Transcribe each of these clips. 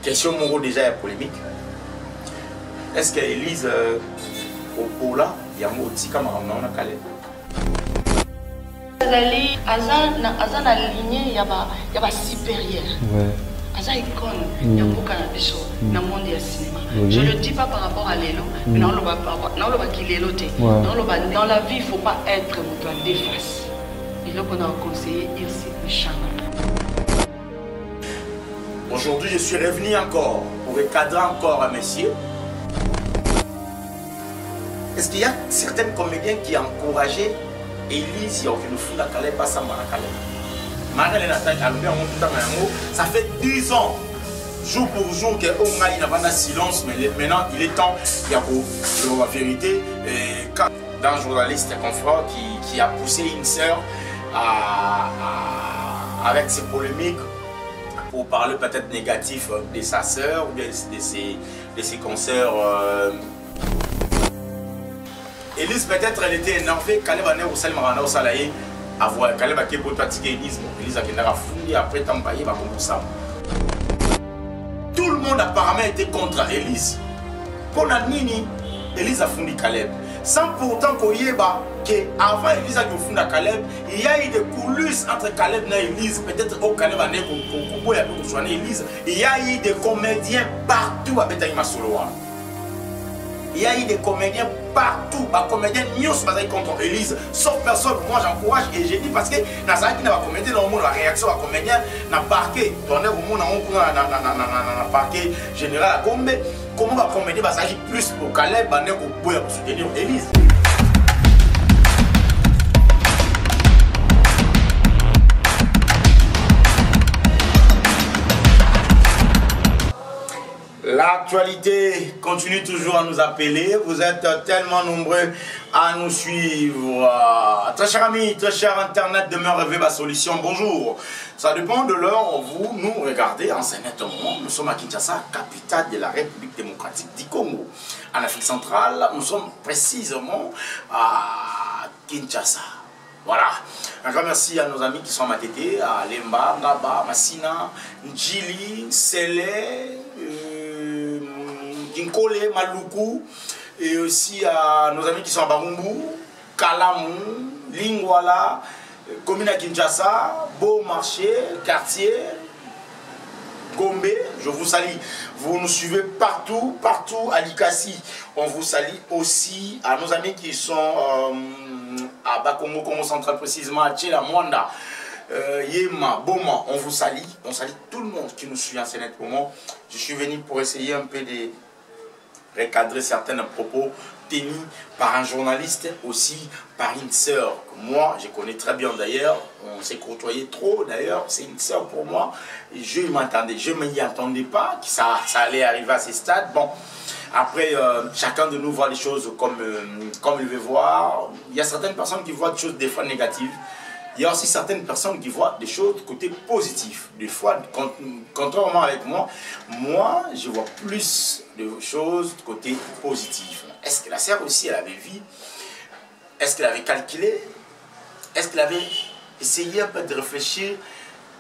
Question Moro déjà est polémique. Est-ce qu'Élise au Pola, il y a un petit camarade dans la Calais? Azan aligné, il y a un supérieur. Azan icône, il y a beaucoup de choses dans le monde du cinéma. Je ne le dis pas par rapport à l'élo, mais dans la vie, il ne faut pas être en déface. Et là, on a conseillé ici le changement. Aujourd'hui, je suis revenu encore pour recadrer encore un monsieur. Est-ce qu'il y a certains comédiens qui ont encouragé Élise qui nous fout la Calais, pas ça, ça fait 10 ans, jour pour jour, qu'on a un silence, mais maintenant il est temps, il y a pour la vérité, d'un journaliste confrère qui a poussé une sœur avec ses polémiques pour parler peut-être négatif de sa sœur ou bien de ses concerts. Élise, peut-être elle était énervée quand elle va au Salé Marana au Salaye, quand elle va pratiquer Élise. Élise a fouillé après Tambaye, va comme ça. Tout le monde apparemment était contre Élise. Pour la Nini, Élise a fondé Caleb. Sans pourtant qu'on y ait qu'avant Élise a fondé Caleb, il y a eu des coulisses entre Caleb et Élise. Peut-être au Caleb a Élise. Il y a eu des comédiens partout à Betaïma Soloa. Il y a eu des comédiens partout, des comédiens news contre Élise, sauf personne. Moi j'encourage et j'ai dit parce que dans ce qui n'a pas comédien dans le monde, la réaction à comédien n'a parqué. Tourner au monde n'a parqué général à Gombe. Comment va comédien va s'agir plus pour Caleb, pour soutenir Élise. L'actualité continue toujours à nous appeler. Vous êtes tellement nombreux à nous suivre. Très chers amis, très cher Internet, demeure rêver ma solution. Bonjour. Ça dépend de l'heure où vous nous regardez en ce moment. Nous sommes à Kinshasa, capitale de la République démocratique du Congo. En Afrique centrale, nous sommes précisément à Kinshasa. Voilà. Un grand merci à nos amis qui sont à Matete, à Lemba, Ngaba, Massina, Njili, Sele, Ginkole, Maluku, et aussi à nos amis qui sont à Barumbu, Kalamu, Lingwala, commune à Kinshasa, Beau Marché, quartier, Gombe, je vous salue. Vous nous suivez partout, partout à Likasi. On vous salue aussi à nos amis qui sont à Bakongo, Congo central précisément, à Tchela, Mwanda, Yema, Boma. On vous salue. On salue tout le monde qui nous suit en ce moment. Je suis venu pour essayer un peu de recadrer certains propos tenus par un journaliste, aussi par une sœur que moi je connais très bien d'ailleurs. On s'est côtoyé trop d'ailleurs, c'est une sœur pour moi. Je m'attendais, je ne m'y attendais pas que ça allait arriver à ces stades. Bon, après chacun de nous voit les choses comme il veut voir. Il y a certaines personnes qui voient des choses des fois négatives. Il y a aussi certaines personnes qui voient des choses côté positif. Des fois, contrairement avec moi, je vois plus de choses côté positif. Est-ce que la sœur aussi, elle avait vu? Est-ce qu'elle avait calculé? Est-ce qu'elle avait essayé un peu de réfléchir?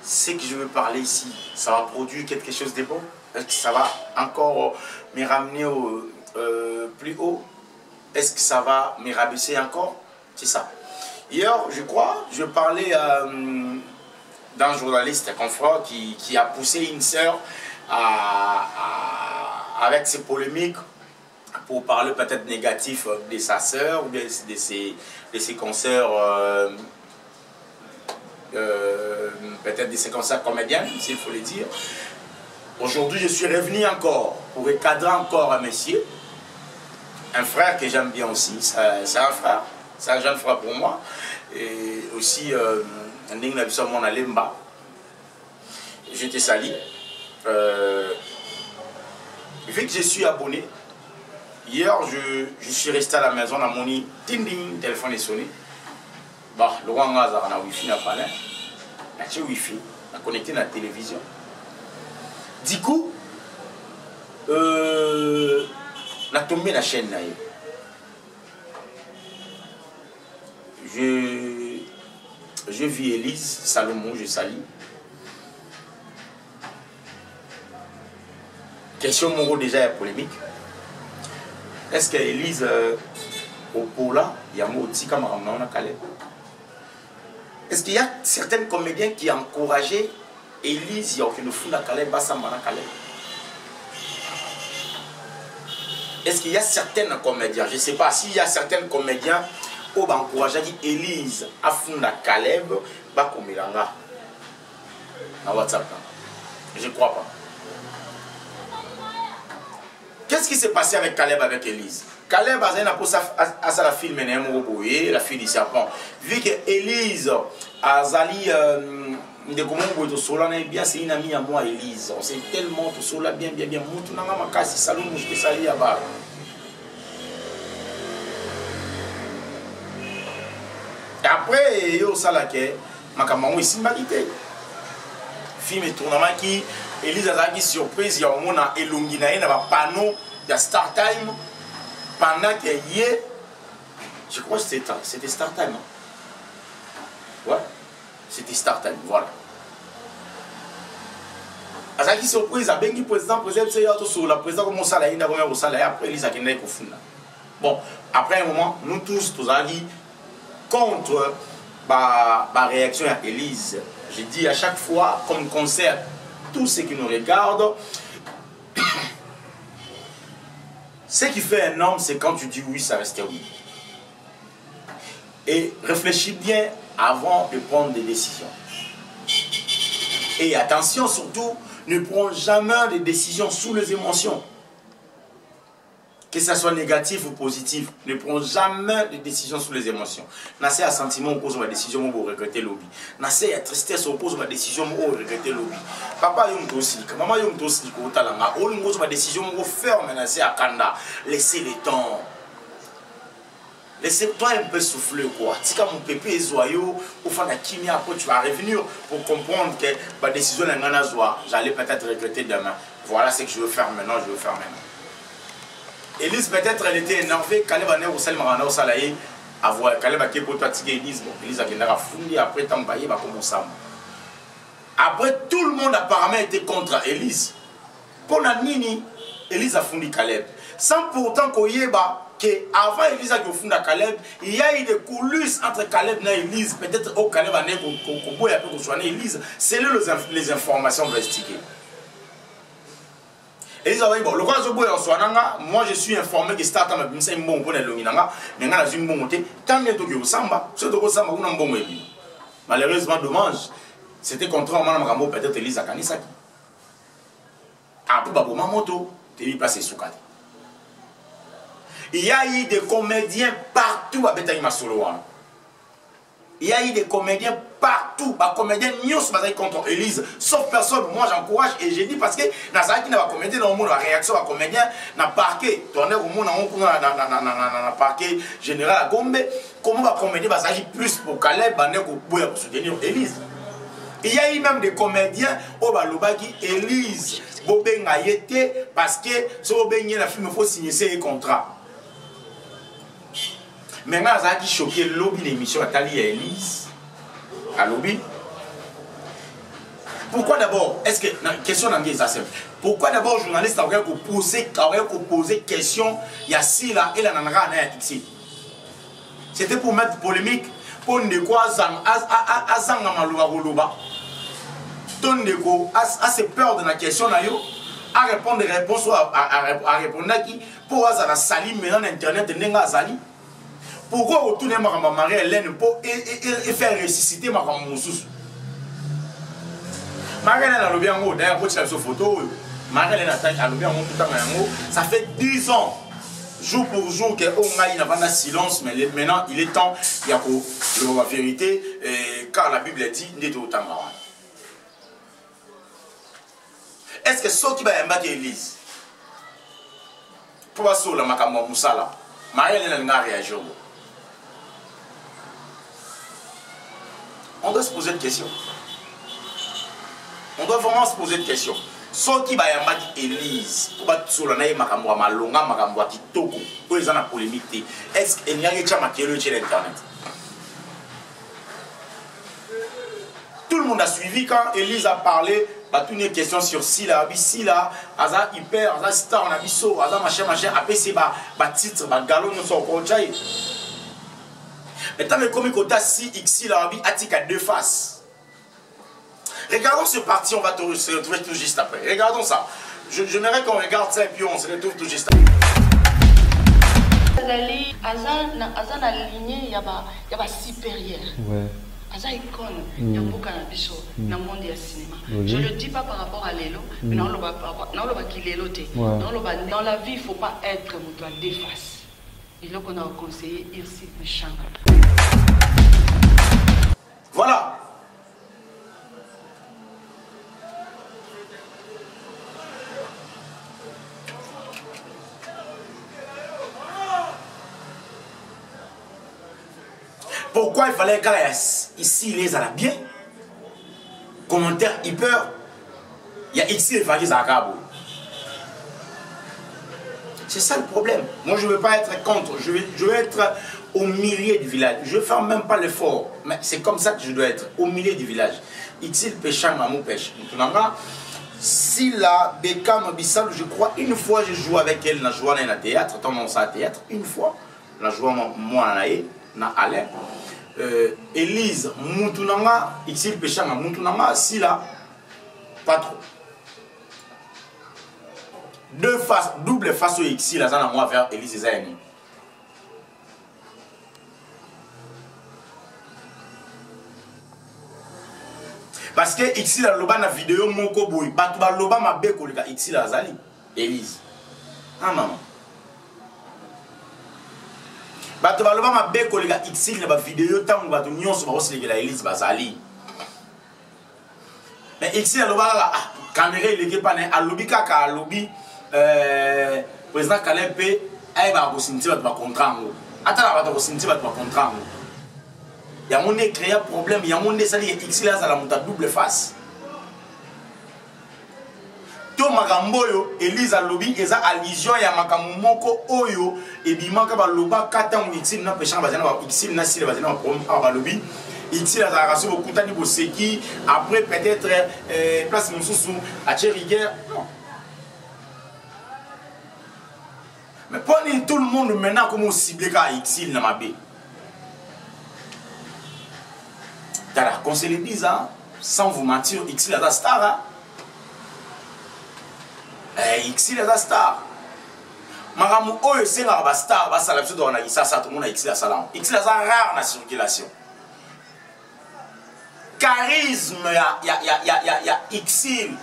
Ce que je veux parler ici, ça va produire quelque chose de bon? Est-ce que ça va encore me ramener plus haut? Est-ce que ça va me rabaisser encore? C'est ça. Hier, je crois, je parlais d'un journaliste confrère qui a poussé une sœur avec ses polémiques pour parler peut-être négatif de sa sœur ou bien de ses concerts, peut-être de ses concerts comédiens, s'il faut le dire. Aujourd'hui, je suis revenu encore pour recadrer encore un monsieur, un frère que j'aime bien aussi, c'est un frère. C'est un jeune frère pour moi. Et aussi, un dingue sur mon Alemba. Je te salue. Vu que je suis abonné, hier, je suis resté à la maison, à mon lit, ding ding, téléphone est sonné. Bah, le roi Ngaza, on a Wi-Fi, n'a pas l'air. On a Wi-Fi, on a connecté à la télévision. Du coup, on a tombé la chaîne là. Je vis Élise Salomon, je salue. question moro déjà polémique. Est-ce que Élise au Pola, il y a Moti Kamaramna Caleb? Est-ce qu'il y a certains comédiens qui encourageaient Élise, il y a aucune foule à Caleb, Bassamana Caleb? Est-ce qu'il y a certains comédiens, je ne sais pas, s'il y a certains comédiens qui ont encouragé Élise à fonder Caleb, Bakomiranga dans WhatsApp? Je ne crois pas. Qu'est-ce qui s'est passé avec Caleb, avec Élise? Caleb a la fille la fille du serpent. Vu que Élise a zali de comment vous êtes sola bien, c'est une amie à moi, Élise. On sait tellement tout sola bien. Moutou nanga makasi salon mouche sali yaba. Et après, yo salake makamamo ici malité. Film et tournement qui Élise a zali surprise, il y a au monde à Elongina, il y a un panneau de Star Time. Pendant qu'il y ait, je crois que c'était Star Time. Ouais, c'était Star Time, voilà. À chaque surprise, à Bengi président, sur la président comme ça, il a comme ça, après Elisa qui n'est qu'au fond. Bon, après un moment, nous tous allons contre la réaction à Élise. Je dis à chaque fois, comme concert, tous ceux qui nous regardent. Ce qui fait un homme, c'est quand tu dis oui, ça reste oui. Et réfléchis bien avant de prendre des décisions. Et attention surtout, ne prends jamais des décisions sous les émotions. Que ce soit négatif ou positif, ne prends jamais des décisions sous les émotions. Nassé à sentiment, on pose ma décision pour regretter l'obi. Nassé à tristesse, on pose ma décision pour regretter l'obi. Papa yom aussi, maman yom aussi, on pose ma décision pour faire menacer à Kanda. Laissez le temps. Laissez-toi un peu souffler quoi. Si comme mon pépé est joyeux, au fond de la chimie, après tu vas revenir pour comprendre que ma décision est en joie. J'allais peut-être regretter demain. Voilà ce que je veux faire maintenant, Élise, peut-être, elle était énervée. Caleb a né au sel marana au salaye. Caleb a été pour toi, Élise. Bon, Élise a été fouillée. Après, Tambaye va commencer. Après, tout le monde apparemment était contre Élise. Pour la Nini, Élise a fondé Caleb. Sans pourtant qu'on y ait qu'avant Élise a fondé Caleb, il y a eu des coulisses entre Caleb et Élise. Peut-être au Caleb a né au et après qu'on soit né Élise. C'est là les informations investiguées. Et ils ont dit, bon, le cas moi je suis informé que Star Time c'est un bon pour les Longinanga, mais on a une bonne montée. Tant que tu es Samba, c'est au Samba, on a un bon moyen. Malheureusement, dommage, c'était contrairement à Marambo, peut-être Elisa Kanisaki. Après, Babo Mamoto, tu es passé sous cadre. Il y a eu des comédiens partout à Betaï Masoloan. Il y a eu des comédiens partout. Les comédiens n'y sont pas contre Élise. Sauf personne, moi j'encourage et j'ai dit parce que Nazaki n'a pas comédien dans le monde, la réaction à comédien n'a parqué. Tourner au monde, n'a parqué général à Gombe. Comment va comédien va s'agir plus pour Caleb, pour soutenir Élise. Il y a eu même des comédiens au Balobaki, Élise, Bobé Ngayete, parce que ce Bobé Ngayete, il faut signer ces contrats. Maintenant, ça qui choqué le lobby l'émission à Tali et Élise. À lobby. Pourquoi d'abord, est-ce que, question d'anglais, ça simple. Pourquoi d'abord, journaliste aurait posé question, il y a si là, et là, n'en a rien ici. C'était pour mettre polémique, pour ne quoi, à Zangamaloa Roloba. Ton déco, à se peur de la question, à répondre des réponses, à répondre à qui, pour à salir maintenant Internet, n'est-ce pas pourquoi retourner ma maman Hélène pour et faire ressusciter ma maman Moussous? Marie-Hélène a levé en haut, d'ailleurs, quand tu as cette photo, Marie-Hélène a levé en haut tout le temps. Ça fait 10 ans, jour pour jour, qu'on a un silence, mais maintenant il est temps, il y a la vérité, car la Bible dit, il est autant. Est-ce que ceux qui vont embarquer l'Église, pour ça, la maman Moussala, Marie-Hélène a réagi. On doit se poser une question. On doit vraiment se poser une question. Ceux qui vont embarquer Élise, pour battre sur la naïe makamwa malonga makamwa kitoko, pour les gens à polémique, est-ce qu'il y a un maquillage sur Internet? Tout le monde a suivi quand Élise a parlé tout une question sur Sila, Sila, Aza hyper, Aza star, on a biso, Aza machin, après c'est titre, galon, nous sommes au Konjaï. Mais tant que comme il si X, la Rabi, Atika deux faces. Regardons ce parti, on va se retrouver tout juste après. Regardons ça. J'aimerais qu'on regarde ça et puis on se retrouve tout juste après. Aza na lignée, il y a supérieur. Ouais. Aza icône, il y a beaucoup dans le monde du cinéma. Je ne le dis pas par rapport à Lélo, mais dans la vie, il ne faut pas être à deux faces. Et là qu'on a conseillé Irsi Péchanga. Voilà. Pourquoi il fallait qu'elle ici les a bien? Commentaire hyper. Il y a ici les vagues à Cabo. C'est ça le problème. Moi je ne veux pas être contre. Je veux être au milieu du village. Je ne vais faire même pas l'effort. Mais c'est comme ça que je dois être. Au milieu du village. Ici le péchant mamou pêche. Si la Beckham Bissal, je crois, une fois je joue avec elle, je joue dans le théâtre, tendance à théâtre, une fois, je joue moi na Alain. Élise Moutounanga, ici le péchant Moutounanga, si là, pas trop. Deux faces, double face au ici, là, ça moi vers Élise Zayani. Parce que ici, là, loba na vidéo moko boy, batuba loba ma beko lika ici là, Zali, Élise. Ah maman. Bato baloba ma beko lega ici na ba vidéo tango bato nyonso ba osile la Élise bazali. Mais ici aloba caméra ileke pa na alobi kaka alobi président Kalempe ay ba ko sinti bato ba contrat ngo. Ata ba ko sinti bato ba contrat ngo. Ya monde créer problème, ya monde sali ici là la monta double face. To makamboyo Élise alobi eza allusion ya makambo moko oyo ebimaka baloba kata ngitsi na péchant bazana ba ici na sile bazana ba problème ba lobi ici la raso okutani boseki après peut-être place mususu a Rigueur non. Mais pour tout le monde maintenant comment cibler ka ici na mabe. Tara qu'on se le dise sans vous mentir ici la star. Ici les stars. Maramu oyo c'est la star, ba sala biso na isa sa tout le monde ici la salam. Ici la rare na circulation. Charisme ya Ixil.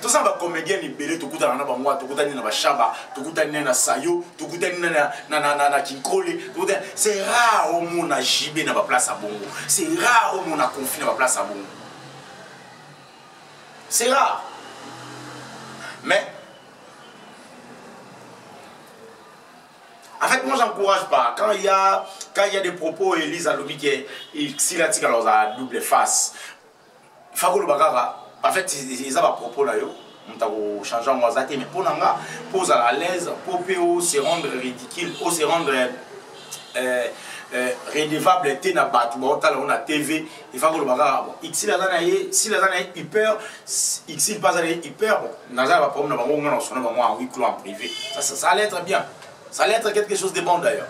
Tout ça va comédien libéré tout kuta na ba moi tout kuta ni na ba shamba, tout kuta ni na sayo, tout kuta ni na kinkole, c'est rare au monde na jibé na ba place à bongo. C'est rare au monde na conflit na ba place à bongo. C'est rare. Mais, en fait, moi, j'encourage pas. Quand il y a des propos, Élise a lobby qui si la tique alors a double face. Fago le bagara, en fait, ils ont un propos là, on t'a changé en wazate, mais pour nanga, pose à l'aise, pour se rendre ridicule, pour se rendre redevable, t'es na bat, on a TV, il faut que le bagage, si la zone est hyper, ici pas hyper, bon, Naza va prendre en huis clos en privé. Ça allait être bien. Ça allait être quelque chose de bon d'ailleurs.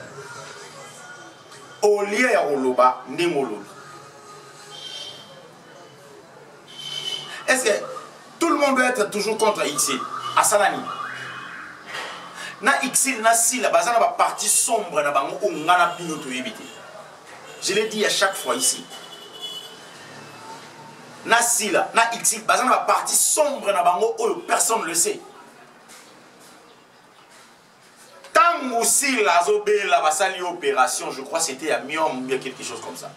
Au lieu à Oloba, Nemolo. Est-ce que tout le monde doit être toujours contre Ixil? À Salani. Na Ixil, na si la bazana va partie sombre na bango ou ngana pinoto éviter. Je l'ai dit à chaque fois ici. Na si la, na Ixil, bazana va partie sombre na bango ou personne ne le sait. Tant aussi la zobé la basali opération, je crois c'était à Miom ou bien quelque chose comme ça.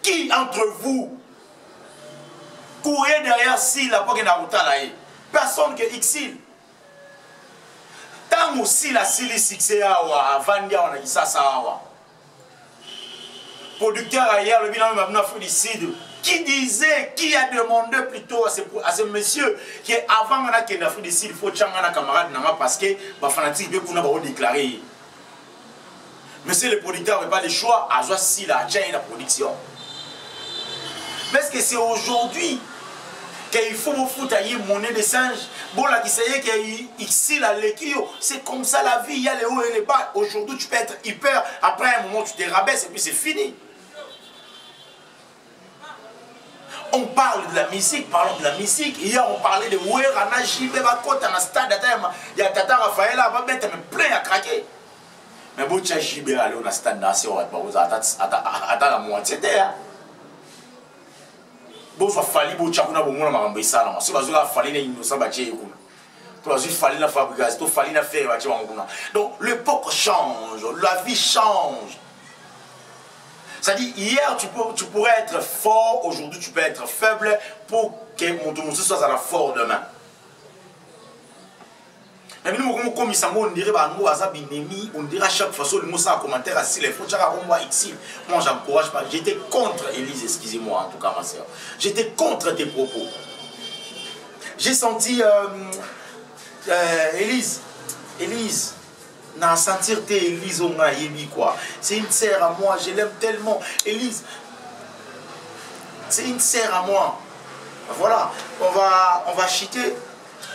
Qui entre vous courait derrière si la poque na là? Personne que Ixil. Tant aussi la Sili Sixé Awa, Vandia, on a dit ça, Awa. Producteur ailleurs, le bilan m'a fait du qui disait, qui a demandé plutôt à ce monsieur qui est avant qu'il a fait du il faut changer un camarade parce que ma fanatique veut qu'on a déclaré. Monsieur le producteur n'avait pas le choix à jouer si la chaîne la production. Mais est-ce que c'est aujourd'hui qu'il faut vous foutre à monnaie de singe? Bon, là, qui sait que ici, la l'équio, c'est comme ça la vie, il y a les hauts et les bas. Aujourd'hui, tu peux être hyper, après un moment, tu te rabaisses et puis c'est fini. On parle de la musique, parlons de la musique. Hier, on parlait de Ouerana, Jibé, Bakota, dans le stade, il y a Tata Raphaël, va mettre plein à craquer. Mais bon, tu as Jibé, aller au stade, on va attends la moitié d'air. Bon, ça fallu, bon, tu as un ça, si vous avez fallu, la fabrication, il fallait faire. Donc, l'époque change, la vie change. C'est-à-dire, hier, tu pourrais être fort, aujourd'hui, tu peux être faible pour que mon soit à la fort demain. Mais nous, comme on dirait, on dirait à chaque fois, le mot ça en commentaire, si les fautes, moi, j'encourage pas. J'étais contre Élise, excusez-moi, en tout cas, ma soeur. J'étais contre tes propos. J'ai senti, Élise, n'a sentir tes Élise au quoi. C'est une sœur à moi, je l'aime tellement. Élise, c'est une sœur à moi. Voilà, on va cheater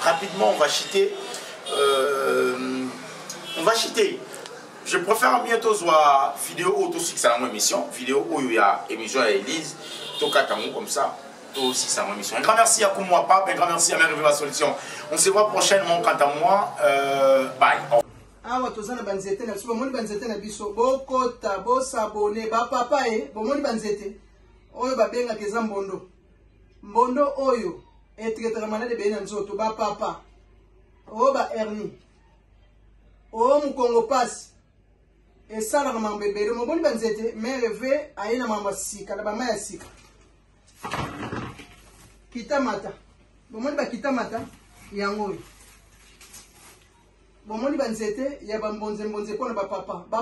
rapidement, on va cheater. Je préfère bientôt voir vidéo auto si c'est mon émission, vidéo où il y a émission à Élise, tout cas comme ça. Aussi c'est mon émission. Un grand merci à Koumoua Pape, un grand merci à Mère Réveil Solution. On se voit prochainement quant à moi. Bye. Awa tozana banzete na biso bomoni banzete na biso bokota bosabone ba papa bomoni banzete oyo babenga keza mbondo oyo etraitera malade be na nzoto ba papa o ba hernie o mukongo pass esala na mambebele bomoni banzete mere ve ayina mamba sika na bama ya sika kitamata bomoni ba kitamata yango oyo bomoni banzete ya bambonze pona ba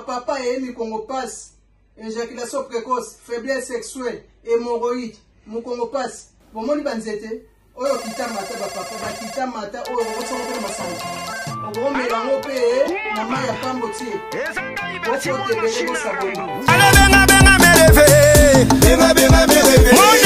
papa mikongo passe éjaculation précoce faiblesse sexuelle hémorroïde mukongo passe bomoni banzete oyo kitamata ba papa ba kitamata oyo botsongo pona masanga obomela ngo pe na mai ya pambo tie bofote bele bo saboni benga mereve mon